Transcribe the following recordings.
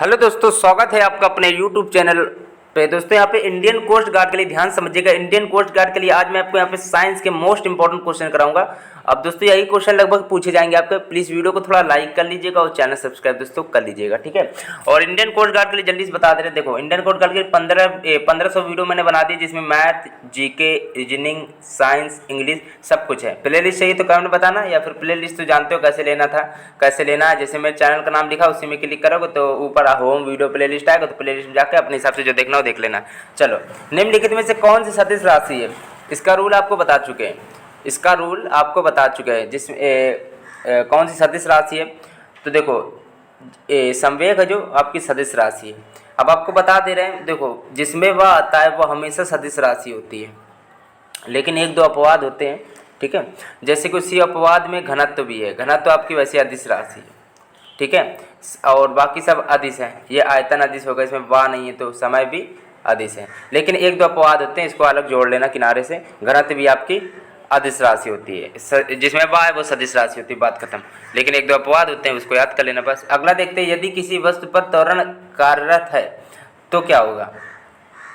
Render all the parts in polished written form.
Hello दोस्तों, स्वागत है आपका अपने यूट्यूब चैनल पे। दोस्तों यहाँ पे इंडियन कोस्ट गार्ड के लिए ध्यान समझिएगा। इंडियन कोस्ट गार्ड के लिए आज मैं आपको यहाँ पे साइंस के मोस्ट इंपॉर्टेंट क्वेश्चन कराऊंगा। अब दोस्तों यही क्वेश्चन लगभग पूछे जाएंगे आपके। प्लीज़ वीडियो को थोड़ा लाइक कर लीजिएगा और चैनल सब्सक्राइब दोस्तों कर लीजिएगा, ठीक है। और इंडियन कोस्ट गार्ड के लिए जल्दी से बता दे रहे, देखो इंडियन कोस्ट गार्ड के 1500 वीडियो मैंने बना दी, जिसमें math, GK, reasoning, science, English सब कुछ है। प्ले लिस्ट चाहिए तो कमेंट में बताना, या फिर प्ले लिस्ट तो जानते हो कैसे लेना था, कैसे लेना है। जैसे मेरे चैनल का नाम लिखा उसी में क्लिक करोगे तो ऊपर होम वीडियो प्ले लिस्ट आएगा, तो प्ले लिस्ट में जाकर अपने हिसाब से जो देखना हो देख लेना। चलो, निम्नलिखित में से कौन सी सदिश राशि है? इसका रूल आपको बता चुके हैं, इसका रूल आपको बता चुके हैं। कौन सी सदिश राशि है? तो देखो संवेग है जो आपकी सदिश राशि है। अब आपको बता दे रहे हैं, देखो जिसमें वह आता है वो हमेशा सदिश राशि होती है, लेकिन एक दो अपवाद होते हैं, ठीक है। जैसे कि उसी अपवाद में घनत्व भी है, घनत्व आपकी वैसे अदिश राशि है, ठीक है। और बाकी सब अदिश है। ये आयतन अदिश होगा, इसमें वाह नहीं है, तो समय भी अदिश है। लेकिन एक दो अपवाद होते हैं, इसको अलग जोड़ लेना किनारे से। घनत्व भी आपकी अदिश राशि होती है, जिसमें वाह है वो सदिश राशि होती है, बात खत्म। लेकिन एक दो अपवाद होते हैं, उसको याद कर लेना बस। अगला देखते हैं, यदि किसी वस्तु पर त्वरण कार्यरत है तो क्या होगा?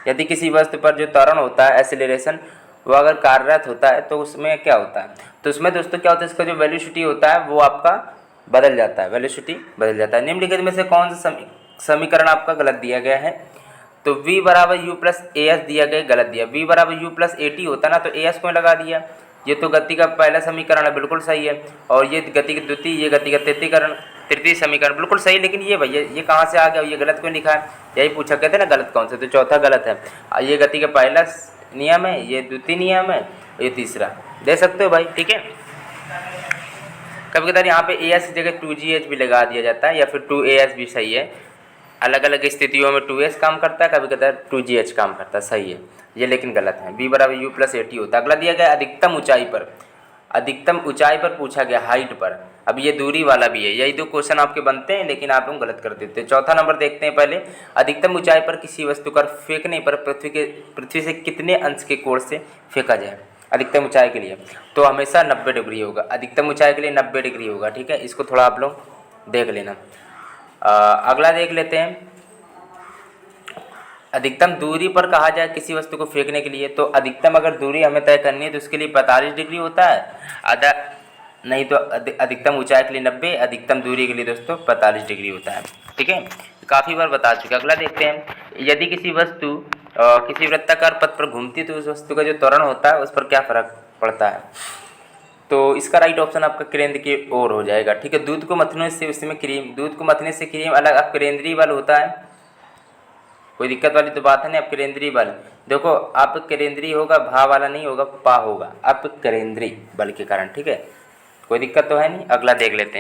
यदि किसी वस्तु पर जो त्वरण होता है, एक्सीलरेशन, वो अगर कार्यरत होता है तो उसमें क्या होता है? तो उसमें दोस्तों क्या होता है, इसका जो वेलोसिटी होता है वो आपका बदल जाता है, वेलोसिटी बदल जाता है। निम्नलिखित में से कौन सा समीकरण आपका गलत दिया गया है? तो v बराबर यू प्लस ए एस दिया गया, गलत दिया। v बराबर यू प्लस ए टी होता ना, तो ए एस को लगा दिया। ये तो गति का पहला समीकरण है, बिल्कुल सही है। और ये गति की द्वितीय, ये गति का तृतीय समीकरण बिल्कुल सही। लेकिन ये भैया ये कहाँ से आ गया, ये गलत क्यों लिखा है? यही पूछा कहते ना गलत कौन सा, तो चौथा गलत है। ये गति का पहला नियम है, ये द्वितीय नियम है, ये तीसरा दे सकते हो भाई, ठीक है। कभी कदार यहाँ पे ए एस की जगह 2GH भी लगा दिया जाता है, या फिर 2AS भी सही है। अलग अलग स्थितियों में 2S काम करता है, कभी कदार 2GH काम करता है, सही है ये, लेकिन गलत है। v बराबर यू प्लस ए टी होता है। अगला दिया गया अधिकतम ऊंचाई पर, अधिकतम ऊंचाई पर पूछा गया, हाइट पर। अब ये दूरी वाला भी है। यही दो क्वेश्चन आपके बनते हैं, लेकिन आप लोग गलत कर देते हैं। चौथा नंबर देखते हैं पहले, अधिकतम ऊंचाई पर किसी वस्तु पर फेंकने पर पृथ्वी से कितने अंश के कोण से फेंका जाए अधिकतम ऊंचाई के लिए? तो हमेशा 90 डिग्री होगा, अधिकतम ऊंचाई के लिए 90 डिग्री होगा, ठीक है। इसको थोड़ा आप लोग देख लेना। अगला देख लेते हैं, अधिकतम दूरी पर कहा जाए किसी वस्तु को फेंकने के लिए, तो अधिकतम अगर दूरी हमें तय करनी है तो उसके लिए 45 डिग्री होता है। नहीं तो अधिकतम ऊंचाई के लिए 90, अधिकतम दूरी के लिए दोस्तों 45 डिग्री होता है, ठीक है। काफ़ी बार बता चुके। अगला देखते हैं, यदि किसी वस्तु किसी वृत्ताकार पथ पर घूमती है तो उस वस्तु का जो त्वरण होता है उस पर क्या फर्क पड़ता है? तो इसका राइट ऑप्शन आपका केंद्र की ओर हो जाएगा, ठीक है। दूध को मथने से उसमें क्रीम, दूध को मथने से क्रीम अलग अब केंद्रीय बल होता है, कोई दिक्कत वाली तो बात है नहीं। अब केंद्रीय बल देखो, आप केंद्रीय होगा, भा वाला नहीं होगा, पा होगा, अब केंद्रीय बल के कारण, ठीक है। कोई दिक्कत तो है नहीं। अगला देख लेते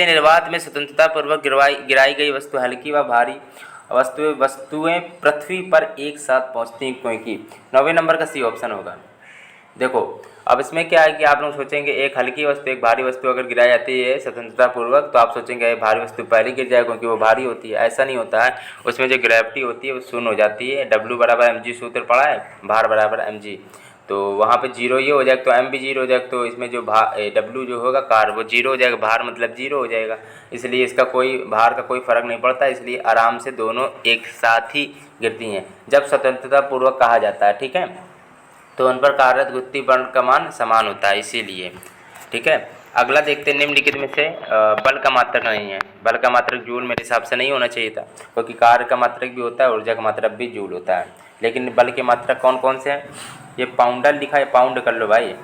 हैं, निर्वात में स्वतंत्रता पूर्वक गिराई गई वस्तु हल्की व भारी वस्तुएं पृथ्वी पर एक साथ पहुंचती हैं क्योंकि 9वें नंबर का सी ऑप्शन होगा। देखो अब इसमें क्या है कि आप लोग सोचेंगे एक हल्की वस्तु एक भारी वस्तु अगर गिराई जाती है स्वतंत्रता पूर्वक, तो आप सोचेंगे ये भारी वस्तु पहले गिर जाए क्योंकि वो भारी होती है। ऐसा नहीं होता है, उसमें जो ग्रेविटी होती है वो शून्य हो जाती है। W बराबर mg सूत्र पड़ा है, भार बराबर mg, तो वहाँ पे जीरो ये हो जाएगा, तो m भी जीरो हो जाएगा, तो इसमें जो W जो होगा कार वो जीरो हो जाएगा, भार मतलब जीरो हो जाएगा। इसलिए इसका कोई भार का कोई फर्क नहीं पड़ता, इसलिए आराम से दोनों एक साथ ही गिरती हैं जब स्वतंत्रता पूर्वक कहा जाता है, ठीक है। तो उन पर कार्यरत गुत्ती बल का मान समान होता है, इसीलिए, ठीक है। अगला देखते हैं, निम्नलिखित में से बल का मात्रक नहीं है। बल का मात्रक जूल मेरे हिसाब से नहीं होना चाहिए था, क्योंकि कार्य का मात्रक भी होता है, ऊर्जा का मात्रक भी जूल होता है। लेकिन बल के मात्रक कौन कौन से हैं? ये पाउंडल लिखा है, पाउंड कर लो भाई,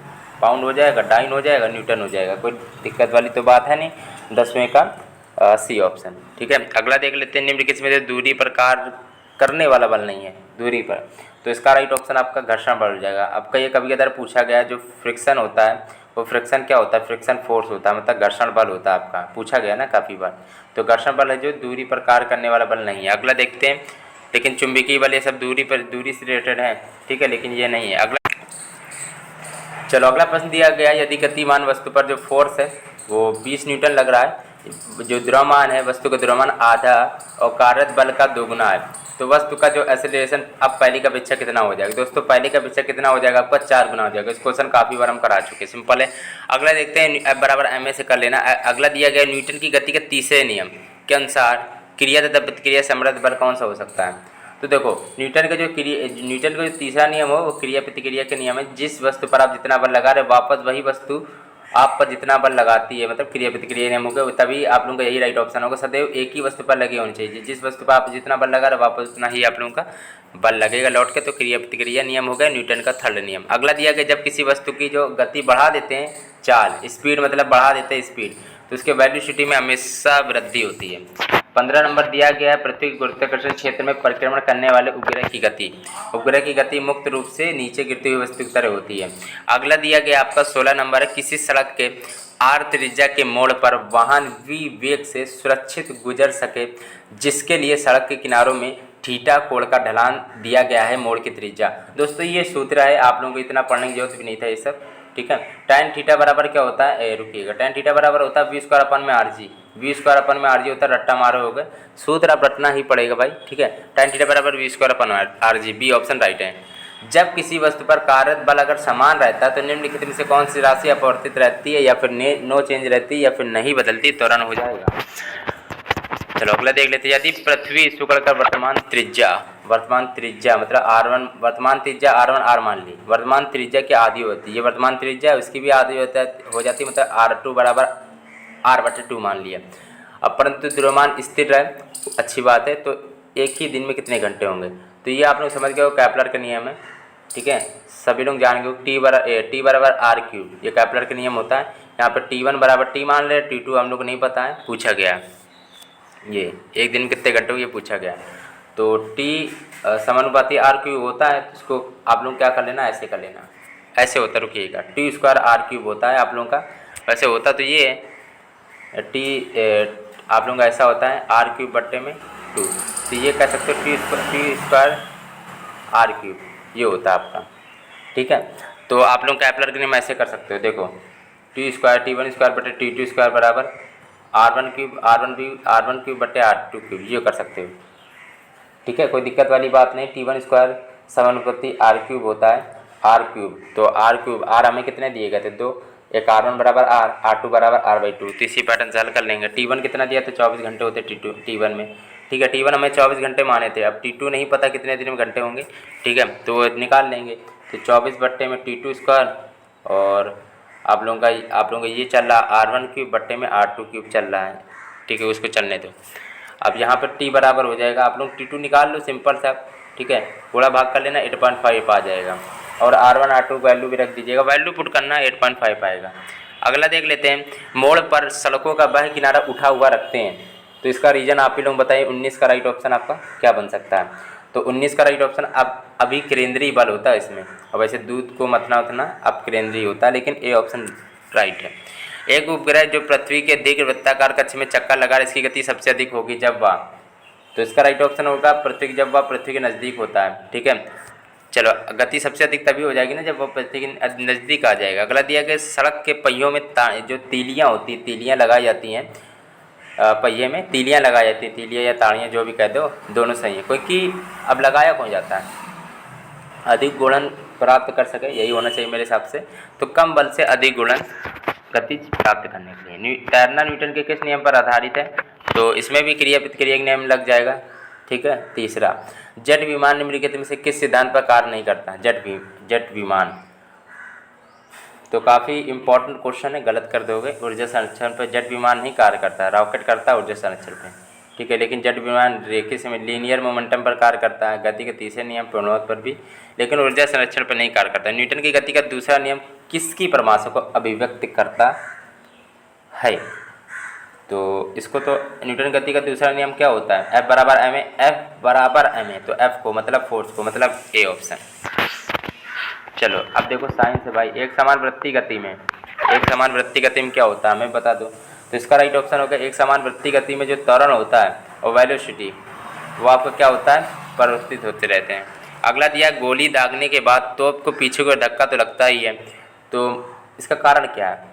पाउंड हो जाएगा, डाइन हो जाएगा, न्यूटन हो जाएगा, कोई दिक्कत वाली तो बात है नहीं। 10वें का सी ऑप्शन, ठीक है। अगला देख लेते हैं, निम्नलिखित में से दूरी पर कार्य करने वाला बल नहीं है दूरी पर, तो इसका राइट ऑप्शन आपका घर्षण बल हो जाएगा। आपका ये कभी कदार पूछा गया, जो फ्रिक्शन होता है वो फ्रिक्शन क्या होता है? फ्रिक्शन फोर्स होता है, मतलब घर्षण बल होता है, आपका पूछा गया ना काफ़ी बार। तो घर्षण बल है जो दूरी पर कार्य करने वाला बल नहीं है। अगला देखते हैं, लेकिन चुंबकीय बल ये सब दूरी से रिलेटेड है, ठीक है, लेकिन ये नहीं है। अगला चलो, अगला प्रश्न दिया गया, यदि गतिमान वस्तु पर जो फोर्स है वो 20 न्यूटन लग रहा है जो द्रव्यमान है, वस्तु का द्रव्यमान आधा और कार्यरत बल का दोगुना है, तो वस्तु का जो एक्सेलरेशन, अब पहले का अपेक्षा कितना हो जाएगा दोस्तों? पहले का अपेक्षा कितना हो जाएगा आपका? 4 गुना हो जाएगा। इस क्वेश्चन काफ़ी बार हम करा चुके हैं, सिंपल है। अगला देखते हैं, F बराबर ma से कर लेना। अगला दिया गया न्यूटन की गति के तीसरे नियम के अनुसार क्रिया तथा प्रतिक्रिया समृद्ध बल कौन सा हो सकता है? तो देखो, न्यूटन का जो तीसरा नियम हो वो क्रिया प्रतिक्रिया के नियम है। जिस वस्तु पर आप जितना बल लगा रहे, वापस वही वस्तु आप पर जितना बल लगाती है, मतलब क्रिया प्रतिक्रिया नियम होगा, तभी आप लोगों का यही राइट ऑप्शन होगा। सदैव एक ही वस्तु पर लगे होने चाहिए। जिस वस्तु पर आप जितना बल लगा रहे, वापस उतना ही आप लोगों का बल लगेगा लौट के, तो क्रिया प्रतिक्रिया नियम हो गया न्यूटन का थर्ड नियम। अगला दिया गया, जब किसी वस्तु की जो गति बढ़ा देते हैं, चाल स्पीड मतलब बढ़ा देते हैं स्पीड, तो उसके वेलोसिटी में हमेशा वृद्धि होती है। 15 नंबर दिया गया है, पृथ्वी के गुरुत्वाकर्षण क्षेत्र में परिक्रमण करने वाले उपग्रह की गति। उपग्रह की गति मुक्त रूप से नीचे गिरती हुई वस्तु की तरह होती है। अगला दिया गया आपका 16 नंबर है, किसी सड़क के आर त्रिज्या के मोड़ पर वाहन विवेक से सुरक्षित गुजर सके, जिसके लिए सड़क के किनारों में थीटा कोण का ढलान दिया गया है मोड़ की त्रिज्या। दोस्तों ये सूत्र है, आप लोगों को इतना पढ़ने की जरूरत भी नहीं था ये सब, ठीक है। tan थीटा बराबर क्या होता है, रुकिएगा, tan थीटा बराबर होता है v² अपन में rg, v² अपन में rg होता है, रट्टा मारो होगा, सूत्र आप रटना ही पड़ेगा भाई, ठीक है। tan थीटा बराबर v² अपन rg, बी ऑप्शन राइट है। जब किसी वस्तु पर कार्यरत बल अगर समान रहता है तो निम्नलिखित में से कौन सी राशि अपवर्तित रहती है, या फिर नो चेंज रहती है, या फिर नहीं बदलती, त्वरण हो जाएगा। चलो अगला देख लेते हैं। यदि पृथ्वी शुक्र का वर्तमान त्रिज्या मतलब r1, वर्तमान त्रिज्या r1 r मान ली, वर्तमान त्रिज्या की आधी होती है, ये वर्तमान त्रिज्या उसकी भी आधी हो जाती है, मतलब r2 बराबर r/2 मान लिया। अब परंतु द्रव्यमान स्थिर रहे, अच्छी बात है, तो एक ही दिन में कितने घंटे होंगे? तो ये आप लोग समझ गए हो, कैपलर का नियम है, ठीक है, सभी लोग जान गए। टी बराबर r3, ये कैपलर का नियम होता है। यहाँ पर t1 बराबर t मान ले, t2 हम लोग को नहीं पता है, पूछा गया है। ये एक दिन में कितने घंटे हो ये पूछा गया, तो t समानुपाती r³ होता है, तो इसको आप लोग क्या कर लेना, ऐसे कर लेना, ऐसे होता, रुकिएगा, t² r³ होता है आप लोगों का, वैसे होता तो ये t आप लोगों का ऐसा होता है r³ बट्टे में 2, तो ये कह सकते हो t² r³ ये होता है आपका, ठीक है। तो आप लोग कैपलर के नियम ऐसे कर सकते हो, देखो t² बट्टे t2² बराबर r1³ बट्टे r2³ ये कर सकते हो, ठीक है, कोई दिक्कत वाली बात नहीं। t1² समानुपाती r³ होता है r³, तो r³ r हमें कितने दिए गए थे, 2, एक r1 बराबर r, r2 बराबर r/2, तो इसी पैटर्न से हल कर लेंगे। t1 कितना दिया था, 24 घंटे होते t1 में, ठीक है, t1 हमें 24 घंटे माने थे, अब t2 नहीं पता कितने दिन में घंटे होंगे, ठीक है, तो निकाल लेंगे। तो 24 बट्टे में t2² और आप लोगों का ये चल रहा r1³ बट्टे में r2³ चल रहा है, ठीक है, उसको चलने दो। अब यहाँ पर t बराबर हो जाएगा, आप लोग t2 निकाल लो, सिंपल सा, ठीक है, थोड़ा भाग कर लेना, 8.5 आ जाएगा, और r1 r2 वैल्यू भी रख दीजिएगा, वैल्यू पुट करना, 8.5 आएगा। अगला देख लेते हैं, मोड़ पर सड़कों का वह किनारा उठा हुआ रखते हैं, तो इसका रीजन आप ही लोग बताइए। 19 का राइट ऑप्शन आपका क्या बन सकता है? तो 19 का राइट ऑप्शन अब अभी केंद्रीय बल होता है इसमें, और वैसे दूध को मतना उतना अब केंद्रीय होता है, लेकिन ए ऑप्शन राइट है। एक उपग्रह जो पृथ्वी के दीर्घ वृत्ताकार कक्ष में चक्कर लगा, इसकी गति सबसे अधिक होगी जब वह, तो इसका राइट ऑप्शन होगा पृथ्वी, जब वह पृथ्वी के नज़दीक होता है, ठीक है। चलो गति सबसे अधिक तभी हो जाएगी ना जब वो पृथ्वी के नज़दीक आ जाएगा। अगला दिया गया, सड़क के पहियों में जो तीलियाँ होती हैं, तीलियाँ लगाई जाती हैं, पहिए में तीलियाँ लगाई जाती हैं, तीलियाँ या ताड़ियाँ जो भी कह दो, दोनों सही है, क्योंकि अब लगाया कौन जाता है, अधिक गुणन प्राप्त कर सके, यही होना चाहिए मेरे हिसाब से, तो कम बल से अधिक गुणन गति प्राप्त करने के लिए। तैरना न्यूटन के किस नियम पर आधारित है? तो इसमें भी क्रिया प्रतिक्रिया का नियम लग जाएगा, ठीक है। तीसरा, जेट विमान निम्नलिखित में से किस सिद्धांत पर कार्य नहीं करता? जेट विमान, तो काफ़ी इंपॉर्टेंट क्वेश्चन है, गलत कर दोगे। ऊर्जा संरक्षण पर जेट विमान नहीं कार्य करता है, रॉकेट करता है ऊर्जा संरक्षण पे, ठीक है, लेकिन जेट विमान रेखीय समय लीनियर मोमेंटम पर कार्य करता है, गति के तीसरे नियम प्रणोद पर भी, लेकिन ऊर्जा संरक्षण पर नहीं कार्य करता। न्यूटन की गति का दूसरा नियम किसकी परिभाषा को अभिव्यक्त करता है? तो इसको तो न्यूटन गति का दूसरा नियम क्या होता है? F बराबर ma, F बराबर ma, तो F को मतलब फोर्स को, मतलब ए ऑप्शन। चलो अब देखो साइंस है भाई, एक समान वृत्तीय गति में क्या होता है हमें बता दो। तो इसका राइट ऑप्शन होगा, एक समान वृत्तीय गति में जो त्वरण होता है और वेलोसिटी वो आपका क्या होता है, परिवर्तित होते रहते हैं। अगला दिया, गोली दागने के बाद तोप को पीछे को धक्का तो लगता ही है, तो इसका कारण क्या है?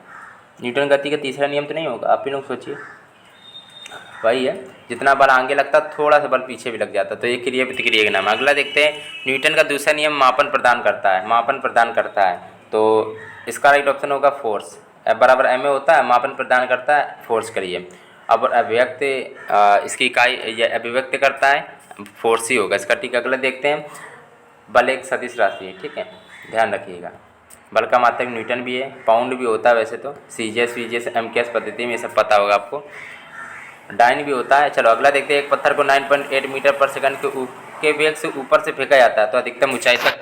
न्यूटन गति का तीसरा नियम तो नहीं होगा, आप ही लोग सोचिए, वही है, जितना बल आगे लगता थोड़ा सा बल पीछे भी लग जाता। तो ये क्रिया प्रतिक्रिया का नाम है। अगला देखते हैं, न्यूटन का दूसरा नियम मापन प्रदान करता है। मापन प्रदान करता है तो इसका राइट ऑप्शन होगा फोर्स। F बराबर एम ए होता है, मापन प्रदान करता है फोर्स करिए। अब अभिव्यक्त इसकी इकाई ये अभिव्यक्त करता है फोर्स ही होगा इसका। ठीक है, अगला देखते हैं, बल एक सदिश राशि है। ठीक है, ध्यान रखिएगा, बल का मात्रक न्यूटन भी है, पाउंड भी होता है वैसे तो, सीजीएस वीजीएस एमकेएस पद्धति में ये सब पता होगा आपको, डाइन भी होता है। चलो अगला देखते हैं, एक पत्थर को 9.8 मीटर पर सेकंड के वेग से ऊपर से फेंका जाता है तो अधिकतम ऊंचाई तक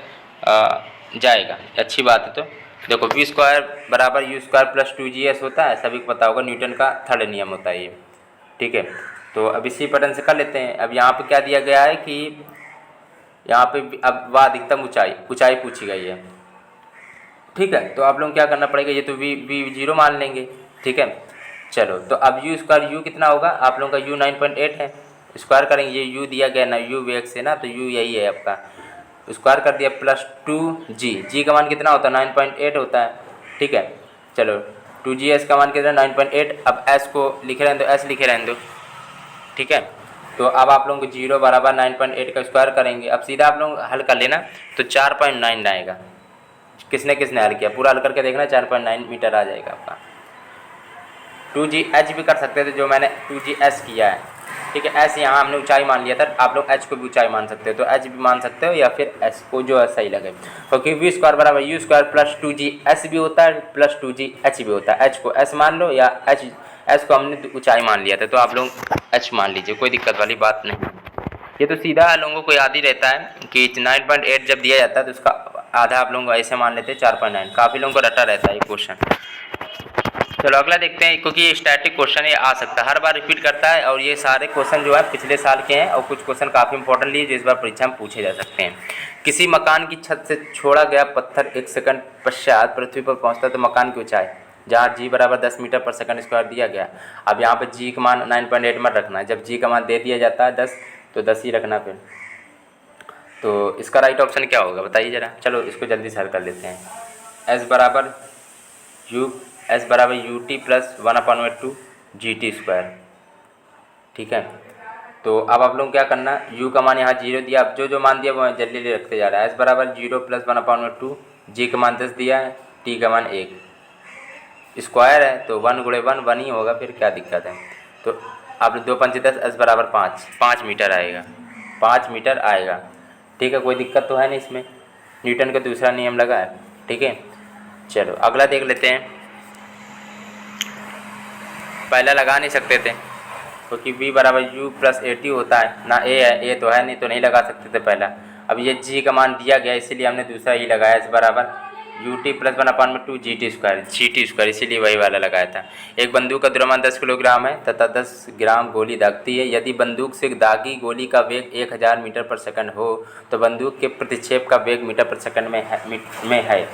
जाएगा। अच्छी बात है। तो देखो वी स्क्वायर बराबर यू स्क्वायर प्लस 2GS होता है, सभी को पता होगा, न्यूटन का थर्ड नियम होता है ये। ठीक है, तो अब इसी पैटर्न से कर लेते हैं। अब यहाँ पे क्या दिया गया है कि यहाँ पे अब वह अधिकतम ऊंचाई पूछी गई है। ठीक है, तो आप लोग क्या करना पड़ेगा, ये तो वी 0 मान लेंगे। ठीक है, चलो तो अब यू स्क्वायर यू कितना होगा, आप लोगों का यू 9.8 है, स्क्वायर करेंगे, ये यू दिया गया ना यू वेग से ना, तो यू यही है आपका, स्क्वायर कर दिया प्लस 2g का मान कितना होता है 9.8 होता है। ठीक है, चलो 2GS का मान कितना 9.8। अब s को लिखे रहने दो, s लिखे रहने दो। ठीक है, तो अब आप लोगों को 0 बराबर 9.8 का स्क्वायर करेंगे। अब सीधा आप लोग हल कर लेना तो 4.9 आएगा। किसने किसने हल किया पूरा हल करके देखना, 4.9 मीटर आ जाएगा आपका। 2GH भी कर सकते थे जो मैंने 2GS किया है। ठीक है, S यहाँ हमने ऊंचाई मान लिया था, आप लोग H को भी ऊंचाई मान सकते हो, तो H भी मान सकते हो या फिर S को जो है सही लगे, क्योंकि वी स्क्वायर बराबर यू स्क्वायर प्लस 2GS भी होता है प्लस 2GH भी होता है। H को S मान लो या S को हमने ऊंचाई मान लिया था तो आप लोग H मान लीजिए, कोई दिक्कत वाली बात नहीं। ये तो सीधा लोगों को याद ही रहता है कि 9.8 जब दिया जाता है तो उसका आधा आप लोगों को ऐसे मान लेते हैं 4.9। काफ़ी लोगों को रटा रहता है ये क्वेश्चन। चलो अगला देखते हैं, क्योंकि ये स्टैटिक क्वेश्चन ये आ सकता है, हर बार रिपीट करता है, और ये सारे क्वेश्चन जो है पिछले साल के हैं और कुछ क्वेश्चन काफ़ी इंपॉर्टेंट लिए जो इस बार परीक्षा में पूछे जा सकते हैं। किसी मकान की छत से छोड़ा गया पत्थर 1 सेकंड पश्चात पृथ्वी पर पहुंचता है तो मकान की ऊंचाई, जहाँ g बराबर 10 मीटर पर सेकंड स्क्वायर दिया गया। अब यहाँ पर g का मान 9.8 मत रखना है, जब g का मान दे दिया जाता है 10 तो 10 ही रखना फिर। तो इसका राइट ऑप्शन क्या होगा बताइए ज़रा। चलो इसको जल्दी से हल कर लेते हैं। s बराबर U T plus 1/2 GT square. ठीक है, तो अब आप लोग क्या करना, u का मान यहाँ 0 दिया, अब जो मान दिया वो जल्दी जल्दी रखते जा रहा है। s बराबर 0 प्लस 1/2, g का मान 10 दिया है, t का मान 1, स्क्वायर है तो 1 गुणे 1 ही होगा, फिर क्या दिक्कत है। तो आप 2 पंचे 10, s बराबर 5 मीटर आएगा, 5 मीटर आएगा। ठीक है, कोई दिक्कत तो है नहीं इसमें, न्यूटन का दूसरा नियम लगा है। ठीक है, चलो अगला देख लेते हैं। पहला लगा नहीं सकते थे क्योंकि v बराबर u प्लस 80 होता है ना, a है, a तो है नहीं तो नहीं लगा सकते थे पहला। अब ये g का मान दिया गया इसीलिए हमने दूसरा ही लगाया, इस बराबर U T plus 1/2 GT square, इसीलिए वही वाला लगाया था। एक बंदूक का द्रव्यमान 10 किलोग्राम है तथा 10 ग्राम गोली दागती है। यदि बंदूक से दागी गोली का वेग 1000 मीटर पर सेकंड हो तो बंदूक के प्रतिक्षेप का वेग मीटर पर सेकंड में है।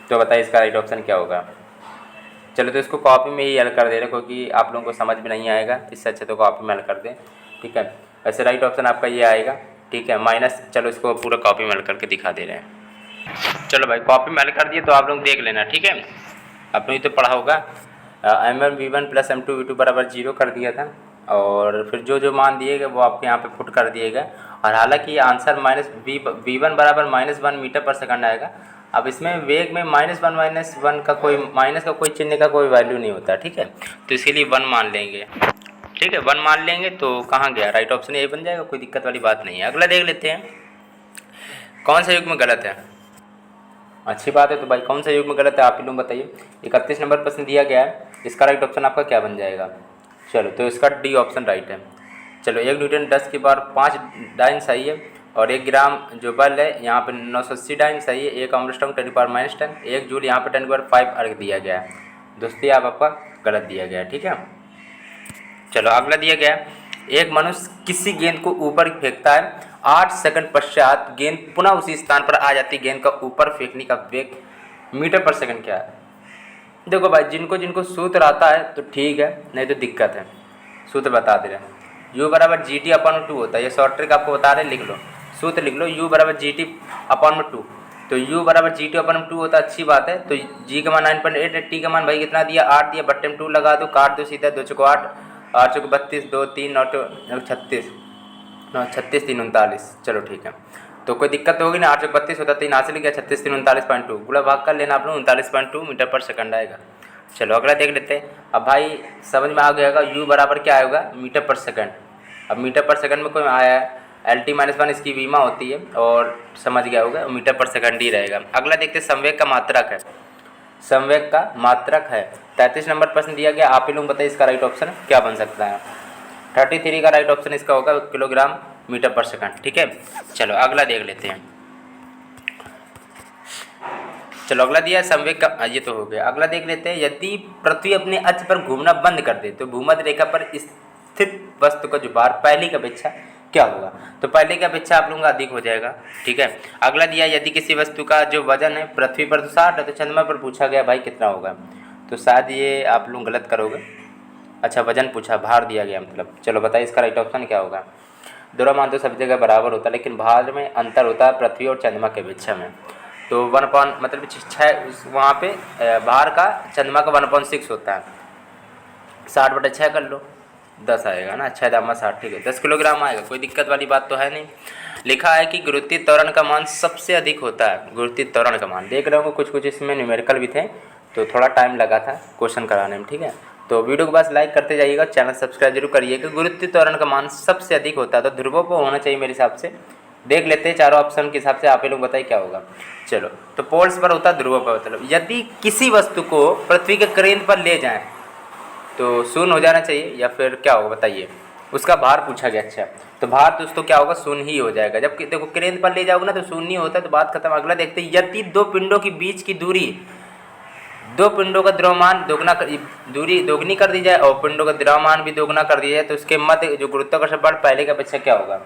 तो बताइए इसका राइट ऑप्शन क्या होगा। चलो तो इसको कॉपी में ही हल कर दे रहे क्योंकि आप लोगों को समझ में नहीं आएगा, इससे अच्छा तो कॉपी में हल कर दें। ठीक है, वैसे राइट ऑप्शन आपका ये आएगा। ठीक है, माइनस, चलो इसको पूरा कॉपी में हल करके दिखा दे रहे हैं। चलो भाई कॉपी में हल कर दिए तो आप लोग देख लेना। ठीक है, आपने तो पढ़ा होगा m1 v1 plus m2 v2 बराबर 0 कर दिया था, और फिर जो जो मान दिए गए वो आपके यहाँ पे पुट कर दिए गए, और हालांकि आंसर v1 बराबर -1 मीटर पर सेकंड आएगा। अब इसमें वेग में -1 का कोई माइनस का कोई चिन्ह का कोई वैल्यू नहीं होता। ठीक है, तो इसके लिए 1 मान लेंगे। ठीक है, 1 मान लेंगे तो कहाँ गया, राइट ऑप्शन ए बन जाएगा, कोई दिक्कत वाली बात नहीं है। अगला देख लेते हैं, कौन सा युग में गलत है। अच्छी बात है, तो भाई कौन सा युग में गलत है आप ही लोग बताइए। 31 नंबर प्रश्न दिया गया है, इसका राइट ऑप्शन आपका क्या बन जाएगा। चलो तो इसका डी ऑप्शन राइट है। चलो 1 न्यूटन 10 की पावर 5 डाइन सही है, और 1 ग्राम जो बल है यहाँ पे 980 डाइन सही है। 1 एंगस्ट्रॉम 10⁻⁻10, 1 जूल यहाँ पे 10⁵ अर्घ दिया गया है। दोस्ती आप आपका गलत दिया गया है। ठीक है, चलो अगला दिया गया है, एक मनुष्य किसी गेंद को ऊपर फेंकता है, 8 सेकंड पश्चात गेंद पुनः उसी स्थान पर आ जाती। गेंद का ऊपर फेंकने का वेग मीटर पर सेकंड क्या है। देखो भाई जिनको जिनको सूत्र आता है तो ठीक है, नहीं तो दिक्कत है। सूत्र बता दे रहे हैं, u बराबर GT/2 होता है, ये शॉर्ट ट्रिक आपको बता रहे, लिख लो, सूत्र लिख लो, u बराबर GT/2। तो u बराबर GT/2 होता है, अच्छी बात है। तो g का मान 9.8 है, t का मान भाई कितना दिया 8 दिया, बट्टे में 2 लगा दो, काट दो सीधा, 2 चौको 8, 8 चौक 32, 2 3 9 36, 36 3 39। चलो ठीक है, तो कोई दिक्कत तो होगी ना। 8 चौक 32 होता 3 हासिल गया, 36 3 39.2 गुणा भाग कर लेना आप लोग, 39.2 मीटर पर सेकंड आएगा। चलो अगला देख लेते हैं। अब भाई समझ में आ गया होगा यू बराबर क्या आएगा, मीटर पर सेकंड। अब मीटर पर सेकंड में कोई आया है LT-1 इसकी बीमा होती है, और समझ गया होगा मीटर पर सेकंड ही रहेगा। अगला देखते हैं संवेग का मात्रक है, संवेग का मात्रक है। 33 नंबर प्रश्न दिया गया, आप ही लोग बताइए इसका राइट ऑप्शन क्या बन सकता है। 33 का राइट ऑप्शन इसका होगा किलोग्राम मीटर पर सेकंड। ठीक है, चलो अगला देख लेते हैं। चलो अगला दिया संवेग का, ये तो हो गया। अगला देख लेते हैं, यदि पृथ्वी अपने अक्ष पर घूमना बंद कर दे तो भूमध्य रेखा पर स्थित वस्तु का जो भार पहले की अपेक्षा क्या होगा। तो पहले की अपेक्षा आप लोगों का अधिक हो जाएगा। ठीक है, अगला दिया यदि किसी वस्तु का जो वजन है पृथ्वी पर तो 60 है, तो चंद्रमा पर पूछा गया भाई कितना होगा। तो शायद ये आप लोग गलत करोगे। अच्छा वजन पूछा, भार दिया गया मतलब। चलो बताइए इसका राइट ऑप्शन क्या होगा। द्रव्यमान तो सब जगह बराबर होता है, लेकिन भार में अंतर होता है पृथ्वी और चंद्रमा के अपेक्षा में। तो 1 मतलब 6 वहाँ पे भार का चंद्रमा का 1/6 होता है। 60/6 कर लो, 10 आएगा ना, 6 दामा 60। ठीक है, 10 किलोग्राम आएगा, कोई दिक्कत वाली बात तो है नहीं। लिखा है कि गुरुत्वीय त्वरण का मान सबसे अधिक होता है। गुरुत्वीय त्वरण का मान देख रहे हो, कुछ कुछ इसमें न्यूमेरिकल भी थे, तो थोड़ा टाइम लगा था क्वेश्चन कराने में। ठीक है, तो वीडियो को बस लाइक करते जाइएगा, चैनल सब्सक्राइब जरूर करिएगा। गुरुत्वीय त्वरण का मान सबसे अधिक होता है, तो ध्रुवों पर होना चाहिए मेरे हिसाब से। देख लेते हैं चारों ऑप्शन के हिसाब से, आप लोग बताइए क्या होगा। चलो, तो पोल्स पर होता है, ध्रुवों पर। मतलब यदि किसी वस्तु को पृथ्वी के केंद्र पर ले जाएं तो शून्य हो जाना चाहिए, या फिर क्या होगा बताइए। उसका भार पूछा गया। अच्छा, तो भार दोस्तों क्या होगा, शून्य ही हो जाएगा। जब देखो केंद्र पर ले जाओगे ना तो शून्य होता है, तो बात खत्म। अगला देखते हैं, यदि दो पिंडों के बीच की दूरी, दो पिंडों का द्रव्यमान दूरी दोगुनी कर दी जाए और पिंडों का द्रव्यमान भी दोगुना कर दिया जाए, तो उसके मध्य जो गुरुत्वाकर्षण बल पहले की अपेक्षा क्या होगा।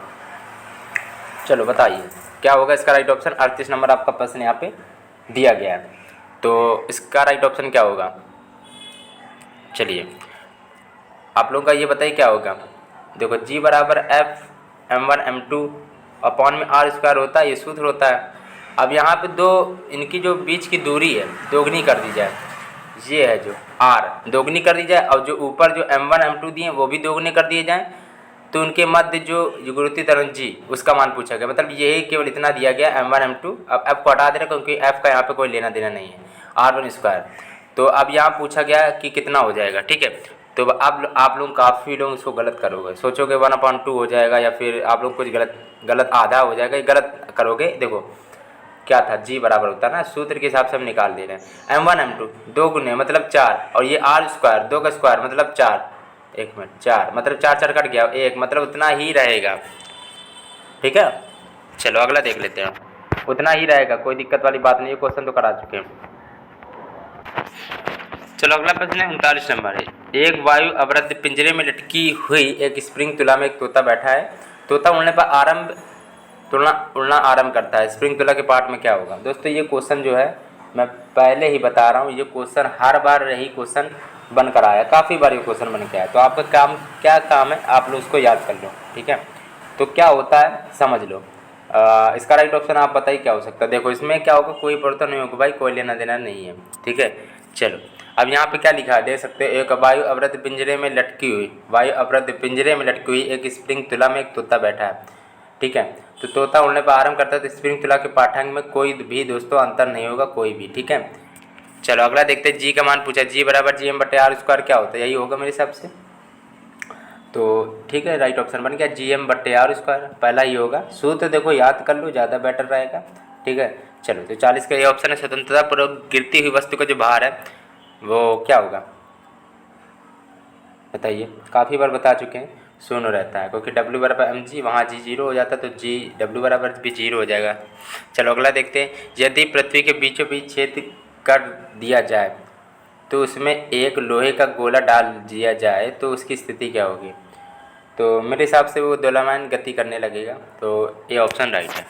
चलो बताइए क्या होगा इसका राइट ऑप्शन। 38 नंबर आपका प्रश्न यहाँ पे दिया गया है, तो इसका राइट ऑप्शन क्या होगा। चलिए आप लोगों का ये बताइए क्या होगा। देखो G बराबर F m1 m2 अपॉन में r² होता है, ये सूत्र होता है। अब यहाँ पे दो इनकी जो बीच की दूरी है दोगुनी कर दी जाए, ये है जो r दोगुनी कर दी जाए, और जो ऊपर जो m1 m2 दिए वो भी दोगुने कर दिए जाएँ, तो उनके मध्य जो गुरुत्वीय त्वरण G उसका मान पूछा गया। मतलब यही केवल इतना दिया गया m1 m2। अब F को हटा दे रहे क्योंकि F का यहाँ पे कोई लेना देना नहीं है, r1²। तो अब यहाँ पूछा गया कि कितना हो जाएगा। ठीक है, तो अब आप लोग काफ़ी लोग इसको गलत करोगे, सोचोगे 1/2 हो जाएगा, या फिर आप लोग कुछ गलत आधा हो जाएगा, गलत करोगे। देखो क्या था, G बराबर होता है ना, सूत्र के हिसाब से हम निकाल दे रहे हैं। m1 m2 2 गुने मतलब 4, और ये r² 2 का स्क्वायर मतलब 4, 1 मिनट 4 मतलब 4 4 कट गया 1, मतलब उतना ही रहेगा। ठीक है, चलो अगला देख लेते हैं। उतना ही रहेगा, कोई दिक्कत वाली बात नहीं है, क्वेश्चन तो करा चुके हैं। चलो अगला प्रश्न है 39 नंबर है। एक वायु अवरुद्ध पिंजरे में लटकी हुई एक स्प्रिंग तुला में एक तोता बैठा है। तोता उड़ने पर उड़ना आरंभ करता है। स्प्रिंग तुला के पार्ट में क्या होगा। दोस्तों ये क्वेश्चन जो है मैं पहले ही बता रहा हूँ, ये क्वेश्चन हर बार यही क्वेश्चन बन कर आया, काफ़ी बार ये क्वेश्चन बन के आया। तो आपका क्या काम है, आप लोग उसको याद कर लो। ठीक है, तो क्या होता है समझ लो। इसका राइट ऑप्शन आप बताइए क्या हो सकता है। देखो इसमें क्या होगा, कोई परिवर्तन नहीं होगा भाई, कोई लेना देना नहीं है। ठीक है, चलो अब यहाँ पे क्या लिखा है देख सकते हो। एक वायु अवरुद्ध पिंजरे में लटकी हुई एक स्प्रिंग तुला में एक तोता बैठा है। ठीक है, तो तोता उड़ने पर आरंभ करता है, तो स्प्रिंग तुला के पाठांग में कोई भी दोस्तों अंतर नहीं होगा, कोई भी। ठीक है, चलो अगला देखते हैं। G का मान पूछा, G बराबर Gm/r² क्या होता है, यही होगा मेरे हिसाब से। तो ठीक है, राइट ऑप्शन बन गया Gm/r², पहला ही होगा। सूत्र देखो याद कर लो, ज़्यादा बेटर रहेगा। ठीक है, चलो तो 40 का ये ऑप्शन है। स्वतंत्रता पूर्वक गिरती हुई वस्तु का जो भार है वो क्या होगा बताइए। काफ़ी बार बता चुके हैं, शून्य रहता है, क्योंकि W बराबर mg, वहाँ G 0 हो जाता है, तो G W बराबर भी 0 हो जाएगा। चलो अगला देखते हैं। यदि पृथ्वी के बीचों बीच छेद कर दिया जाए तो उसमें एक लोहे का गोला डाल दिया जाए तो उसकी स्थिति क्या होगी। तो मेरे हिसाब से वो दोलायमान गति करने लगेगा, तो ये ऑप्शन राइट है।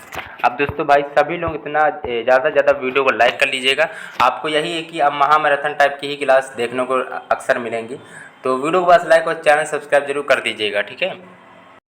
अब दोस्तों भाई सभी लोग इतना ज़्यादा से ज़्यादा वीडियो को लाइक कर लीजिएगा। आपको यही है कि अब महामैराथन टाइप की ही क्लास देखने को अक्सर मिलेंगी, तो वीडियो को बस लाइक और चैनल सब्सक्राइब जरूर कर दीजिएगा। ठीक है।